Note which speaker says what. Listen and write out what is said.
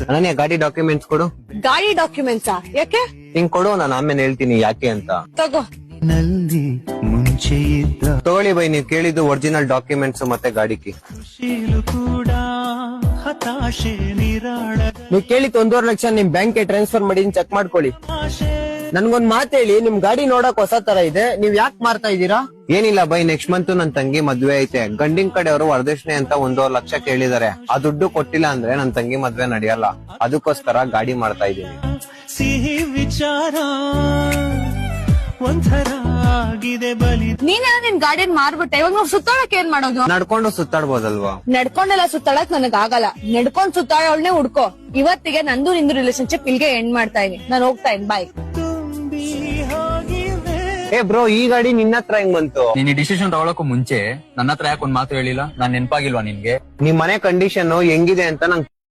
Speaker 1: ಅನನ್ಯ ಗಾಡಿ ಡಾಕ್ಯುಮೆಂಟ್ಸ್ ಕೊಡು.
Speaker 2: ಗಾಡಿ ಡಾಕ್ಯುಮೆಂಟ್ಸಾ? ಯಾಕೆ?
Speaker 1: ಹಿಂಗ್ ಕೊಡು, ನಾನು ಆಮೇಲೆ ಹೇಳ್ತೀನಿ ಯಾಕೆ ಅಂತ.
Speaker 2: ತಗೋ.
Speaker 1: ತಗೊಳ್ಳಿ ಬೈ, ನೀವ್ ಕೇಳಿದ್ದು ಒರಿಜಿನಲ್ ಡಾಕ್ಯುಮೆಂಟ್ಸ್ ಮತ್ತೆ ಗಾಡಿ ಕೀ.
Speaker 3: ನೀವ್ ಕೇಳಿದ್ 1.5 ಲಕ್ಷ ನಿಮ್ ಬ್ಯಾಂಕ್ ಟ್ರಾನ್ಸ್ಫರ್ ಮಾಡಿ ಚೆಕ್ ಮಾಡ್ಕೊಳ್ಳಿ. ನನ್ಗೊಂದ್ ಮಾತ್ ಹೇಳಿ, ನಿಮ್ ಗಾಡಿ ನೋಡಕ್ ಹೊಸ ತರ ಇದೆ, ನೀವ್ ಯಾಕೆ ಮಾರ್ತಾ ಇದೀರಾ?
Speaker 1: ಏನಿಲ್ಲ ಬೈ, ನೆಕ್ಸ್ಟ್ ಮಂತ್ ನನ್ ತಂಗಿ ಮದ್ವೆ ಐತೆ. ಗಂಡಿನ ಕಡೆಯವರು ವರದಕ್ಷಿಣೆ ಅಂತ 1.5 ಲಕ್ಷ ಕೇಳಿದಾರೆ. ಆ ದುಡ್ಡು ಕೊಟ್ಟಿಲ್ಲ ಅಂದ್ರೆ ನನ್ ತಂಗಿ ಮದ್ವೆ ನಡೆಯಲ್ಲ. ಅದಕ್ಕೋಸ್ಕರ ಗಾಡಿ ಮಾಡ್ತಾ ಇದೀನಿ.
Speaker 4: ಸಿಹಿ ವಿಚಾರ ಒಂಥರ ಆಗಿದೆ ಬಲಿ.
Speaker 2: ನೀನೇನೋ ನಿನ್ ಗಾಡಿನ ಮಾರ್ಬಿಟ್ಟೆ, ಇವಾಗ ನಾವು ಸುತ್ತಾಡಕ್ ಏನ್ ಮಾಡೋದು?
Speaker 1: ನಡ್ಕೊಂಡು ಸುತ್ತಾಡ್ಬೋದಲ್ವಾ?
Speaker 2: ನಡ್ಕೊಂಡೆಲ್ಲ ಸುತ್ತಾಡಕ್ ನನಗ್ ಆಗಲ್ಲ. ನಡ್ಕೊಂಡ್ ಸುತ್ತಾಡೋಳ್ನೆ ಹುಡ್ಕೋ. ಇವತ್ತಿಗೆ ನಂದು ನಿಂದು ರಿಲೇಶನ್ಶಿಪ್ ಇಲ್ಗೆ ಎಂಡ್ ಮಾಡ್ತಾ ಇದೀನಿ. ನಾನು ಹೋಗ್ತಾ ಇದ್ದೀನಿ, ಬಾಯ್.
Speaker 1: ಏ ಬ್ರೋ, ಈ ಗಾಡಿ ನಿನ್ನ ಹತ್ರ ಹೆಂಗ್ ಬಂತು?
Speaker 5: ನೀನ್ ಈ ಡಿಸಿಷನ್ ತಗೊಳಕ್ಕೂ ಮುಂಚೆ ನನ್ನ ಹತ್ರ ಯಾಕೆ ಒಂದ್ ಮಾತು ಹೇಳಿಲ್ಲ? ನಾನ್ ನೆನಪಾಗಿಲ್ವಾ ನಿನ್ಗೆ?
Speaker 1: ನಿಮ್ ಮನೆ ಕಂಡೀಷನ್ ಹೆಂಗಿದೆ ಅಂತ ನಂಗೆ